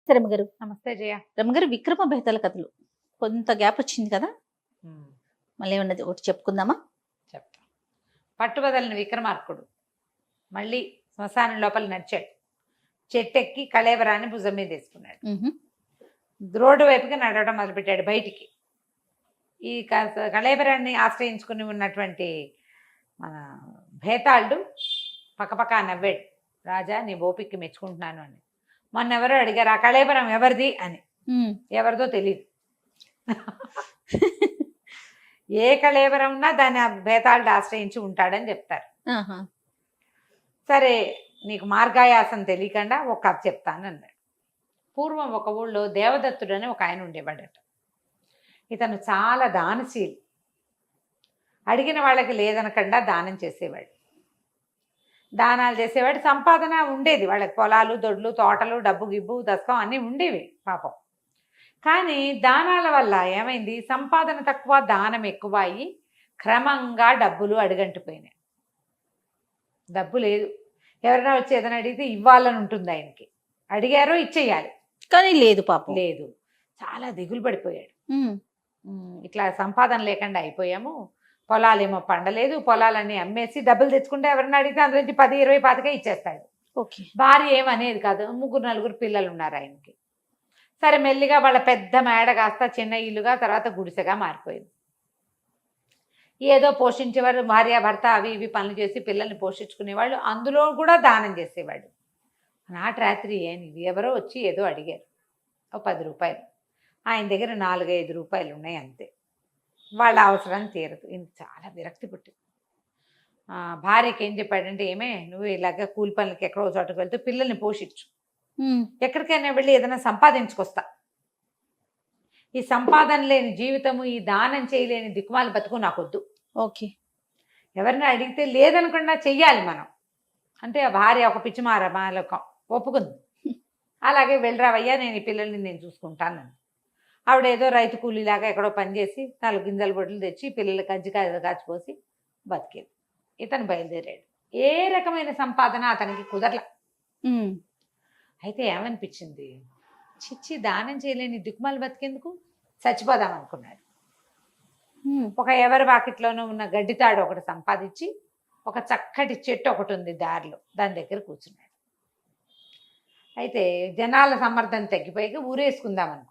రమగారు. నమస్తే జయ. రమగారు, విక్రమ బేతాళ కథలు కొంత గ్యాప్ వచ్చింది కదా, ఉమ్, మళ్ళీ ఉన్నది ఒకటి చెప్పుకుందామా? చెప్తా. పట్టుబదలని విక్రమార్కుడు మళ్ళీ శ్మశానం లోపల నడిచాడు. చెట్టెక్కి కళేబరాన్ని భుజం మీద వేసుకున్నాడు. రోడ్డు వైపుకి నడవడం మొదలుపెట్టాడు బయటికి. ఈ కళేబరాన్ని ఆశ్రయించుకుని ఉన్నటువంటి మన భేతాళుడు పక్కపక్క నవ్వాడు. రాజా, నీ ఓపిక్కి మెచ్చుకుంటున్నాను అని. మొన్నెవరో అడిగారు ఆ కళేబరం ఎవరిది అని. ఎవరిదో తెలియదు. ఏ కళేబరం ఉన్నా దాన్ని ఆ భేతాళుడు ఆశ్రయించి ఉంటాడని చెప్తారు. సరే, నీకు మార్గాయాసం తెలియకుండా ఒక కథ చెప్తాను అన్నాడు. పూర్వం ఒక ఊళ్ళో దేవదత్తుడు అని ఒక ఆయన ఉండేవాడట. ఇతను చాలా దానశీలి. అడిగిన వాళ్ళకి లేదనకుండా దానం చేసేవాడు. దానాలు చేసేవాడు. సంపాదన ఉండేది వాళ్ళకి. పొలాలు, దొడ్లు, తోటలు, డబ్బు గిబ్బు దశకం అన్నీ ఉండేవి పాపం. కానీ దానాల వల్ల ఏమైంది, సంపాదన తక్కువ, దానం ఎక్కువ అయ్యి క్రమంగా డబ్బులు అడుగంటిపోయినాయి. డబ్బు లేదు. ఎవరైనా వచ్చి ఏదైనా అడిగితే ఇవ్వాలని ఉంటుంది ఆయనకి. అడిగారో ఇచ్చేయాలి, కానీ లేదు పాపం. లేదు. చాలా దిగులు పడిపోయాడు. ఇట్లా సంపాదన లేకుండా అయిపోయాము. పొలాలేమో పండలేదు. పొలాలన్నీ అమ్మేసి డబ్బులు తెచ్చుకుంటే ఎవరైనా అడిగితే అందులో నుంచి 10, 20 పాతికే ఇచ్చేస్తాడు. భార్య ఏమనేది కాదు. 3, 4 పిల్లలు ఉన్నారు ఆయనకి. సరే, మెల్లిగా వాళ్ళ పెద్ద మేడ కాస్త చిన్న ఇల్లుగా, తర్వాత గుడిసెగా మారిపోయింది. ఏదో పోషించేవారు, భార్య భర్త అవి ఇవి పనులు చేసి పిల్లల్ని పోషించుకునేవాళ్ళు. అందులో కూడా దానం చేసేవాడు. నాటి రాత్రి ఎవరో వచ్చి ఏదో అడిగారు. ఒక 10 రూపాయలు. ఆయన దగ్గర 4, 5 రూపాయలు ఉన్నాయి అంతే. వాళ్ళ అవసరాన్ని తీరదు. ఇంక చాలా విరక్తి పుట్టింది. భార్యకి ఏం చెప్పాడంటే, ఏమే, నువ్వు ఇలాగ కూలి పనులకి ఎక్కడో చోటకు వెళ్తూ పిల్లల్ని పోషించు. ఎక్కడికైనా వెళ్ళి ఏదైనా సంపాదించుకొస్తా. ఈ సంపాదన లేని జీవితము, ఈ దానం చేయలేని దిక్కుమాలి బతుకు నాకొద్దు. ఓకే. ఎవరిని అడిగితే లేదనకుండా చెయ్యాలి మనం అంటే. ఆ భార్య ఒక పిచ్చిమార మాలకం ఒప్పుకుంది. అలాగే వెళ్ళరావయ్యా, నేను ఈ పిల్లల్ని నేను చూసుకుంటాను. ఆవిడ ఏదో రైతు కూలీలాగా ఎక్కడో పనిచేసి 4 గింజల బొడ్లు తెచ్చి పిల్లల కజ్జికాయ కాచిపోసి బతికేది. ఇతను బయలుదేరాడు. ఏ రకమైన సంపాదన అతనికి కుదరల. అయితే ఏమనిపించింది, చిచ్చి, దానం చేయలేని దిక్కుమాలి బతికేందుకు, చచ్చిపోదాం అనుకున్నాడు. ఒక ఎవరి వాకిట్లోనూ ఉన్న గడ్డితాడు ఒకటి సంపాదించి, ఒక చక్కటి చెట్టు ఒకటి ఉంది దారిలో, దాని దగ్గర కూర్చున్నాడు. అయితే జనాల సమర్థన తగ్గిపోయి ఊరేసుకుందాం అనుకున్నాడు.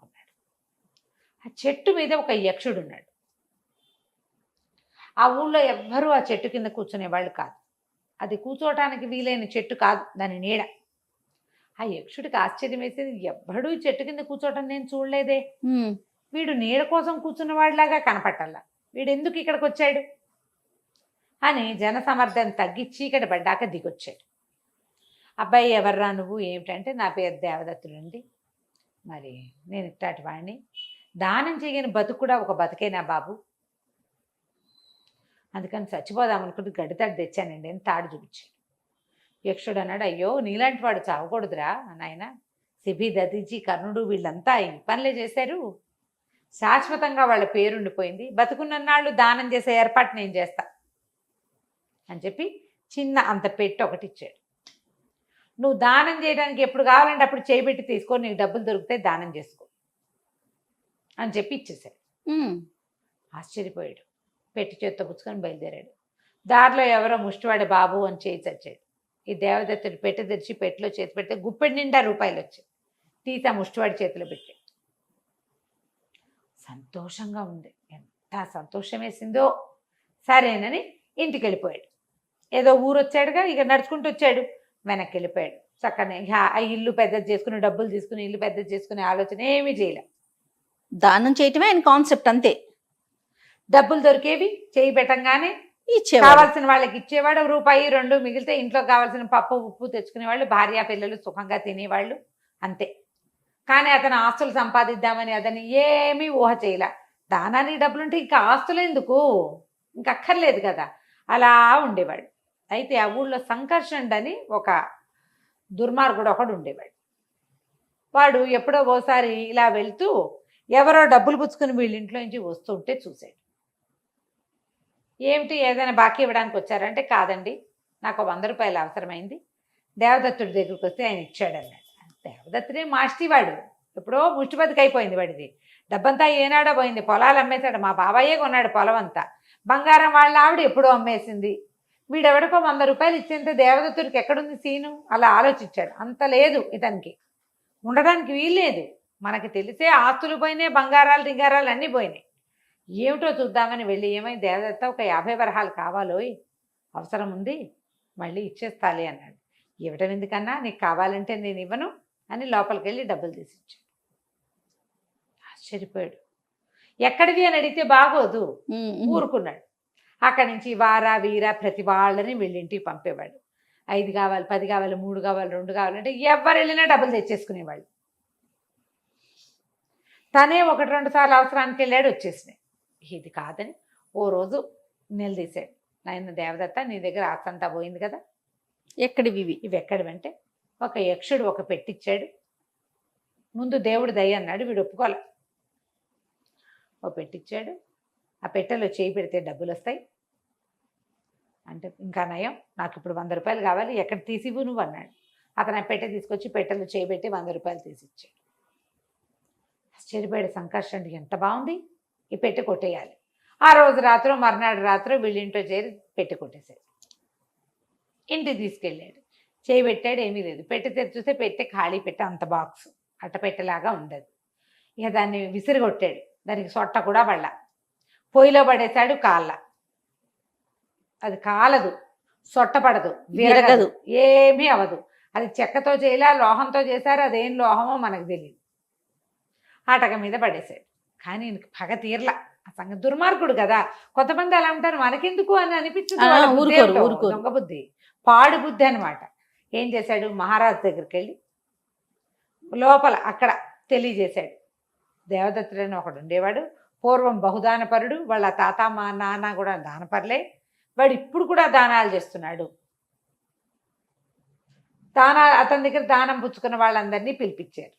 ఆ చెట్టు మీద ఒక యక్షుడు ఉన్నాడు. ఆ ఊళ్ళో ఎవ్వరూ ఆ చెట్టు కింద కూర్చునేవాళ్ళు కాదు. అది కూర్చోవటానికి వీలైన చెట్టు కాదు, దాని నీడ. ఆ యక్షుడికి ఆశ్చర్యం వేసేది, ఎవ్వడూ ఈ చెట్టు కింద కూర్చోవటం నేను చూడలేదే. వీడు నీడ కోసం కూర్చున్నవాడిలాగా కనపట్టాల, వీడు ఎందుకు ఇక్కడికి వచ్చాడు అని జన సమర్థన తగ్గి చీకటి పడ్డాక దిగొచ్చాడు. అబ్బాయి, ఎవర్రా నువ్వు? ఏమిటంటే, నా పేరు దేవదత్తుడండి. మరి నేను ఇట్లాంటి వాడిని. దానం చేయని బతుకు కూడా ఒక బతికేనా బాబు? అందుకని చచ్చిపోదాం అనుకుంటే గడ్డితాడు తెచ్చానండి అని తాడు చూపించాడు. యక్షుడు అన్నాడు, అయ్యో, నీలాంటి వాడు చావకూడదురా నాయన. సిబి, దదీజీ, కర్ణుడు వీళ్ళంతా ఈ పనులే చేశారు. శాశ్వతంగా వాళ్ళ పేరుండిపోయింది. బతుకున్నన్నాళ్ళు దానం చేసే ఏర్పాటు నేను చేస్తా అని చెప్పి చిన్న అంత పెట్టి ఒకటి ఇచ్చాడు. నువ్వు దానం చేయడానికి ఎప్పుడు కావాలంటే అప్పుడు చేయబెట్టి తీసుకో, నీకు డబ్బులు దొరికితే దానం చేసుకో అని చెప్పి ఇచ్చేసాడు. ఆశ్చర్యపోయాడు. పెట్టి చేత్తో పుచ్చుకొని బయలుదేరాడు. దారిలో ఎవరో ముష్టివాడే బాబు అని చేయి చచ్చాడు. ఈ దేవదత్తుడు పెట్టి తెరిచి పెట్టిలో చేతి పెడితే గుప్పెడి నిండా రూపాయలు వచ్చాయి. తీసి ఆ ముష్టివాడి చేతిలో పెట్టాడు. సంతోషంగా ఉంది. ఎంత సంతోషం వేసిందో. సరేనని ఇంటికి వెళ్ళిపోయాడు. ఏదో ఊరు వచ్చాడుగా, ఇక నడుచుకుంటూ వచ్చాడు. వెనక్కి వెళ్ళిపోయాడు. చక్కనే ఆ ఇల్లు పెద్దది చేసుకుని, డబ్బులు తీసుకుని ఇల్లు పెద్దది చేసుకునే ఆలోచన ఏమీ చేయలే. దానం చేయటమే ఆయన కాన్సెప్ట్ అంతే. డబ్బులు దొరికేవి, చేయి పెట్టంగానే కావాల్సిన వాళ్ళకి ఇచ్చేవాడు. రూపాయి 2 మిగిలితే ఇంట్లో కావాల్సిన పప్పు ఉప్పు తెచ్చుకునేవాళ్ళు. భార్య పిల్లలు సుఖంగా తినేవాళ్ళు, అంతే. కానీ అతను ఆస్తులు సంపాదిద్దామని అతను ఏమీ ఊహ చేయలే. దానానికి డబ్బులుంటే ఇంకా ఆస్తులు ఎందుకు, ఇంక అక్కర్లేదు కదా, అలా ఉండేవాడు. అయితే ఆ ఊళ్ళో సంకర్షణుడు అని ఒక దుర్మార్గుడు ఒకడు ఉండేవాడు. వాడు ఎప్పుడో ఓసారి ఇలా వెళ్తూ ఎవరో డబ్బులు పుచ్చుకుని వీళ్ళ ఇంట్లో నుంచి వస్తుంటే చూశాడు. ఏమిటి, ఏదైనా బాకీ ఇవ్వడానికి వచ్చారంటే, కాదండి, నాకు 100 రూపాయలు అవసరమైంది, దేవదత్తుడి దగ్గరికి వస్తే ఆయన ఇచ్చాడు అన్నాడు. దేవదత్తుడే మాస్టివాడు, ఎప్పుడో ముష్టిబతికి అయిపోయింది వాడిది. డబ్బంతా ఏనాడో పోయింది, పొలాలు అమ్మేశాడు. మా బాబాయే కొన్నాడు పొలం అంతా. బంగారం వాళ్ళ ఆవిడ ఎప్పుడో అమ్మేసింది. వీడెవడికో 100 రూపాయలు ఇచ్చేంత దేవదత్తుడికి ఎక్కడుంది సీను? అలా ఆలోచించాడు. అంత లేదు ఇతనికి, ఉండడానికి వీల్లేదు. మనకి తెలిసే ఆస్తులు పోయినాయి, బంగారాలు రింగారాలు అన్నీ పోయినాయి. ఏమిటో చూద్దామని వెళ్ళి, ఏమై దేవదత్త ఒక 50 వరహాలు కావాలోయ్, అవసరం ఉంది, మళ్ళీ ఇచ్చేస్తాలే అన్నాడు. ఇవ్వటం ఎందుకన్నా, నీకు కావాలంటే నేను ఇవ్వను అని లోపలికి వెళ్ళి డబ్బులు తీసిచ్చాడు. ఆశ్చర్యపోయాడు. ఎక్కడివి అని అడిగితే బాగోదు, ఊరుకున్నాడు. అక్కడి నుంచి వార వీర ప్రతి వాళ్ళని వీళ్ళింటికి పంపేవాడు. 5 కావాలి, 10 కావాలి, 3 కావాలి, 2 కావాలంటే ఎవరు వెళ్ళినా డబ్బులు తెచ్చేసుకునేవాళ్ళు. తనే 1-2 సార్లు అవసరానికి వెళ్ళాడు, వచ్చేసినాయి. ఇది కాదని ఓ రోజు నిలదీశాడు. నాయన దేవదత్త, నీ దగ్గర ఆస్తంతా పోయింది కదా, ఎక్కడివి ఇవి ఎక్కడివంటే, ఒక యక్షుడు ఒక పెట్టిచ్చాడు. ముందు దేవుడు దయ అన్నాడు, వీడు ఒప్పుకోలే. ఓ పెట్టిచ్చాడు, ఆ పెట్టెలో చేయి పెడితే డబ్బులు వస్తాయి అంటే, ఇంకా నయం, నాకు ఇప్పుడు 100 రూపాయలు కావాలి, ఎక్కడ తీసివ్వు నువ్వు అన్నాడు. అతను ఆ పెట్టె తీసుకొచ్చి పెట్టెలో చేయి పెట్టి 100 రూపాయలు తీసిచ్చాడు. ఆశ్చర్యపోయాడు సంకర్షణుడు, ఎంత బాగుంది, ఈ పెట్టె కొట్టేయాలి. ఆ రోజు రాత్రి మర్నాడు రాత్రి వీళ్ళింట్లో చేరి పెట్టి కొట్టేశాడు. ఇంటికి తీసుకెళ్ళాడు, చేయి పెట్టాడు, ఏమీ లేదు. పెట్టి తెరిచి చూస్తే పెట్టె ఖాళీ, పెట్టె అంత బాక్స్ అట్ట పెట్టెలాగా ఉండదు. ఇక దాన్ని విసిరిగొట్టాడు, దానికి సొట్ట కూడా పడలా. పొయ్యిలో పడేశాడు, కాళ్ళ అది కాలదు, సొట్ట పడదు, విరగదు, ఏమీ అవదు. అది చెక్కతో చేయలే, లోహంతో చేశారు, అదేం లోహమో మనకు తెలియదు. ఆటక మీద పడేశాడు. కానీ పగ తీరలా. ఆ సంగతి దుర్మార్గుడు కదా, కొంతమంది అలా ఉంటారు, మనకెందుకు అని అనిపించదు. దొంగ బుద్ధి, పాడు బుద్ధి అనమాట. ఏం చేశాడు, మహారాజు దగ్గరికి వెళ్ళి లోపల అక్కడ తెలియజేశాడు. దేవదత్తుడని ఒకడు ఉండేవాడు, పూర్వం బహుదానపరుడు, వాళ్ళ తాత మా నాన్న కూడా దానపరులే, వాడు ఇప్పుడు కూడా దానాలు చేస్తున్నాడు. అతని దగ్గర దానం పుచ్చుకున్న వాళ్ళందరినీ పిలిపించారు.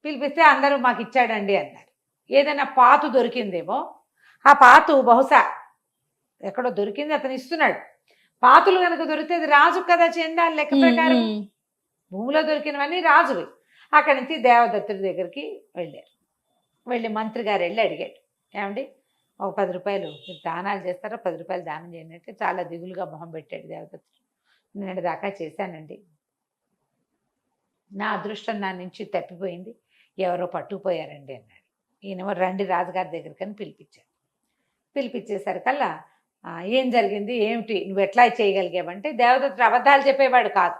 పిలిపిస్తే అందరూ మాకు ఇచ్చాడండి అన్నారు. ఏదైనా పాతు దొరికిందేమో, ఆ పాతు బహుశా ఎక్కడో దొరికింది, అతను ఇస్తున్నాడు. పాతులు కనుక దొరికితే అది రాజు కదా, చెందాలి లెక్క ప్రకారం. భూమిలో దొరికినవన్నీ రాజువి. అక్కడి నుంచి దేవదత్తుడి దగ్గరికి వెళ్ళారు. వెళ్ళి మంత్రి గారు వెళ్ళి అడిగాడు, ఏమండి ఒక 10 రూపాయలు మీరు దానాలు చేస్తారా, 10 రూపాయలు దానం చేయండి అంటే చాలా దిగులుగా మొహం పెట్టాడు దేవదత్తుడు. నేను దాకా చేశానండి, నా అదృష్టం నా నుంచి తప్పిపోయింది, ఎవరో పట్టుకుపోయారండి అన్నాడు. ఈయనేమో రండి రాజుగారి దగ్గరికి అని పిలిపించారు. పిలిపించేసరికల్లా ఏం జరిగింది, ఏమిటి, నువ్వు ఎట్లా చేయగలిగావంటే, దేవదత్తుడు అబద్ధాలు చెప్పేవాడు కాదు,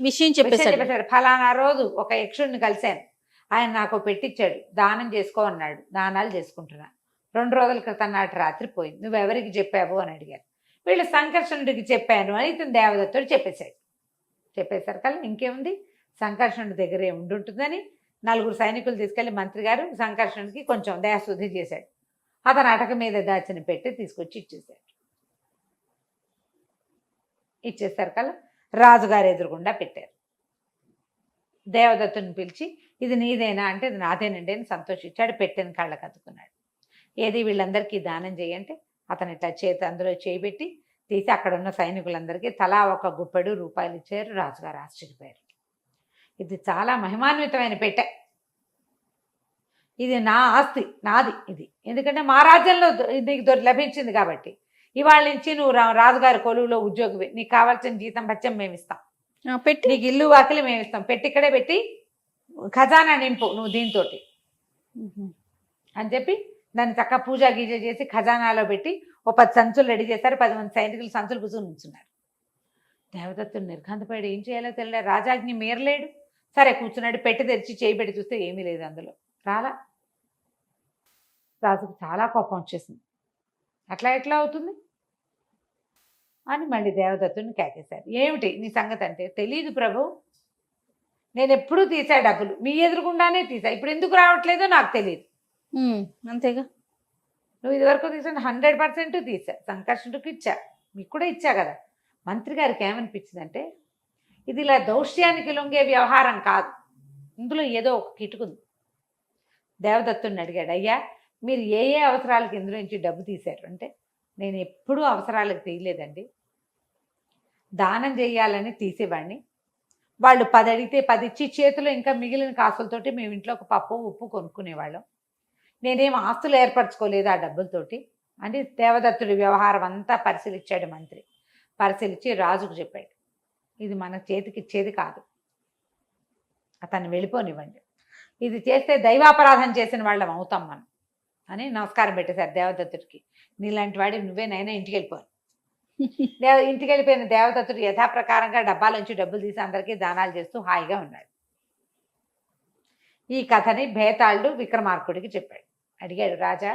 విషయం చెప్పేశాడు. ఫలానా రోజు ఒక యక్షుడిని కలిశాను, ఆయన నాకు పెట్టించాడు, దానం చేసుకో అన్నాడు, దానాలు చేసుకుంటున్నా. 2 రోజుల క్రితం నాటి రాత్రి పోయింది, నువ్వెవరికి చెప్పావు అని అడిగారు. వీళ్ళు సంకర్షణుడికి చెప్పాను అని ఇతను దేవదత్తుడు చెప్పేశాడు. చెప్పేసరికల్లా ఇంకేముంది, సంకర్షణుడి దగ్గరే ఉంటుందని 4 సైనికులు తీసుకెళ్లి మంత్రి గారు సంకర్షణుడికి కొంచెం దేహశుద్ధి చేశాడు. అతను అటక మీద దాచిన పెట్టి తీసుకొచ్చి ఇచ్చేశాడు. ఇచ్చేసరికల్లా రాజుగారు ఎదురుగుండా పెట్టారు. దేవదత్తుని పిలిచి, ఇది నీదేనా అంటే, ఇది నాదేనండి అని సంతోషించాడు. పెట్టిన కళ్ళకు అతుకున్నాడు. ఏది వీళ్ళందరికీ దానం చేయంటే, అతను ఇట్లా అందులో చేయిబెట్టి తీసి అక్కడ ఉన్న సైనికులందరికీ తలా 1 గుప్పెడు రూపాయలు ఇచ్చారు. రాజుగారు ఆశ్చర్యపోయారు. ఇది చాలా మహిమాన్వితమైన పెట్టె, ఇది నా ఆస్తి, నాది ఇది, ఎందుకంటే మా రాజ్యంలో నీకు లభించింది కాబట్టి. ఇవాళ నుంచి నువ్వు రాజుగారి కొలువులో ఉద్యోగివి, నీకు కావాల్సిన జీతం భత్యం మేము ఇస్తాం, పెట్టి నీకు ఇల్లు వాకిలి మేము ఇస్తాం, పెట్టి ఇక్కడే పెట్టి ఖజానా నింపు నువ్వు దీంతో అని చెప్పి దాన్ని చక్కగా పూజ గీజ చేసి ఖజానాలో పెట్టి ఓ 10 సంచులు రెడీ చేశారు. 10 మంది సైనికులు సంచులు కూర్చొని ఉంచున్నారు. దేవదత్తుడు నిర్ఘాంతపోయాడు, ఏం చేయాలో తెలియదు, రాజాజ్ఞ మీరలేడు. సరే కూర్చున్నాడు, పెట్టి తెరిచి చేయి పెట్టి చూస్తే ఏమీ లేదు అందులో, రాలా. రాజుకు చాలా కోపం వచ్చేసింది, అట్లా ఎట్లా అవుతుంది అని మళ్ళీ దేవదత్తుడిని కేకేశారు. ఏమిటి నీ సంగతి అంటే, తెలీదు ప్రభు, నేను ఎప్పుడూ తీసా డబ్బులు, మీ ఎదురుగుండానే తీసా, ఇప్పుడు ఎందుకు రావట్లేదో నాకు తెలియదు. అంతేగా, నువ్వు ఇదివరకు తీసా 100% తీసా, సంకర్షణుడికి ఇచ్చా, మీకు కూడా ఇచ్చా కదా. మంత్రి గారికి ఏమనిపించిందంటే, ఇది ఇలా దౌష్ట్యానికి లొంగే వ్యవహారం కాదు, ఇందులో ఏదో ఒక కిటుకుంది. దేవదత్తుడిని అడిగాడు, అయ్యా మీరు ఏ ఏ అవసరాలకి ఇందులో నుంచి డబ్బు తీశారు అంటే, నేను ఎప్పుడూ అవసరాలకు తీయలేదండి, దానం చేయాలని తీసేవాడిని, వాళ్ళు 10 అడిగితే 10 ఇచ్చి చేతిలో ఇంకా మిగిలిన కాసులతోటి మేము ఇంట్లో ఒక పప్పు ఉప్పు కొనుక్కునేవాళ్ళం. నేనేం ఆస్తులు ఏర్పరచుకోలేదు ఆ డబ్బులతోటి అని దేవదత్తుడి వ్యవహారం అంతా పరిశీలించాడు మంత్రి. పరిశీలించి రాజుకు చెప్పాడు, ఇది మన చేతికి ఇచ్చేది కాదు, అతన్ని వెళ్ళిపోనివ్వండి, ఇది చేస్తే దైవాపరాధం చేసిన వాళ్ళం అవుతాం మనం అని నమస్కారం పెట్టేశారు దేవదత్తుడికి. నీలాంటి వాడి నువ్వేనైనా ఇంటికి వెళ్ళిపోను. ఇంటికి వెళ్ళిపోయిన దేవదత్తుడు యథాప్రకారంగా డబ్బాలోంచి డబ్బులు తీసి అందరికీ దానాలు చేస్తూ హాయిగా ఉన్నాడు. ఈ కథని భేతాళుడు విక్రమార్కుడికి చెప్పాడు. అడిగాడు, రాజా,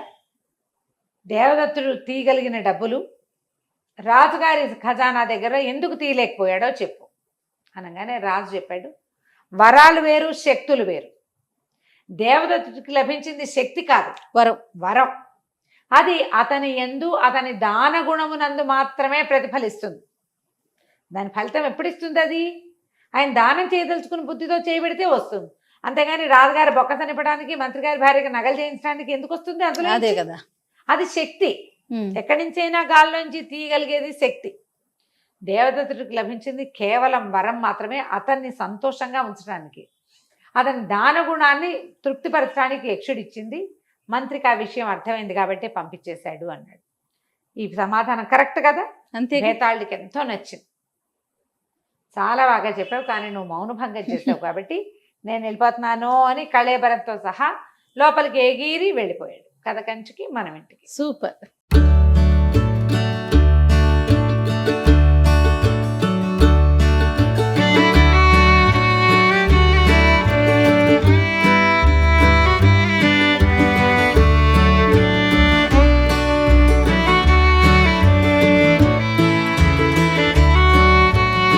దేవదత్తుడు తీయగలిగిన డబ్బులు రాజుగారి ఖజానా దగ్గర ఎందుకు తీయలేకపోయాడో చెప్పు అనగానే రాజు చెప్పాడు, వరాలు వేరు, శక్తులు వేరు. దేవదత్తుడికి లభించింది శక్తి కాదు, వరం. వరం. అది అతని యందు అతని దాన గుణమునందు మాత్రమే ప్రతిఫలిస్తుంది. దాని ఫలితం ఎప్పుడు ఇస్తుంది? అది ఆయన దానం చేయదలుచుకుని బుద్ధితో చేయబెడితే వస్తుంది. అంతేగాని రాజుగారి బొక్క నింపడానికి, మంత్రి గారి భార్యకి నగలు చేయించడానికి ఎందుకు వస్తుంది? అందులో అదే కదా, అది శక్తి. ఎక్కడి నుంచైనా గాల్లోంచి తీయగలిగేది శక్తి. దేవదత్తుడికి లభించింది కేవలం వరం మాత్రమే, అతన్ని సంతోషంగా ఉంచడానికి, అతని దాన గుణాన్ని తృప్తిపరచడానికి యక్షుడిచ్చింది. మంత్రికి ఆ విషయం అర్థమైంది కాబట్టి పంపించేశాడు అన్నాడు. ఈ సమాధానం కరెక్ట్ కదా? అంతే. భేతాళుడికి ఎంతో నచ్చింది. చాలా బాగా చెప్పావు, కానీ నువ్వు మౌనభంగం చేసావు కాబట్టి నేను వెళ్ళిపోతున్నాను అని కళేబరంతో సహా లోపలికి ఎగిరి వెళ్ళిపోయాడు. కథ కంచికి మనం ఇంటికి. సూపర్.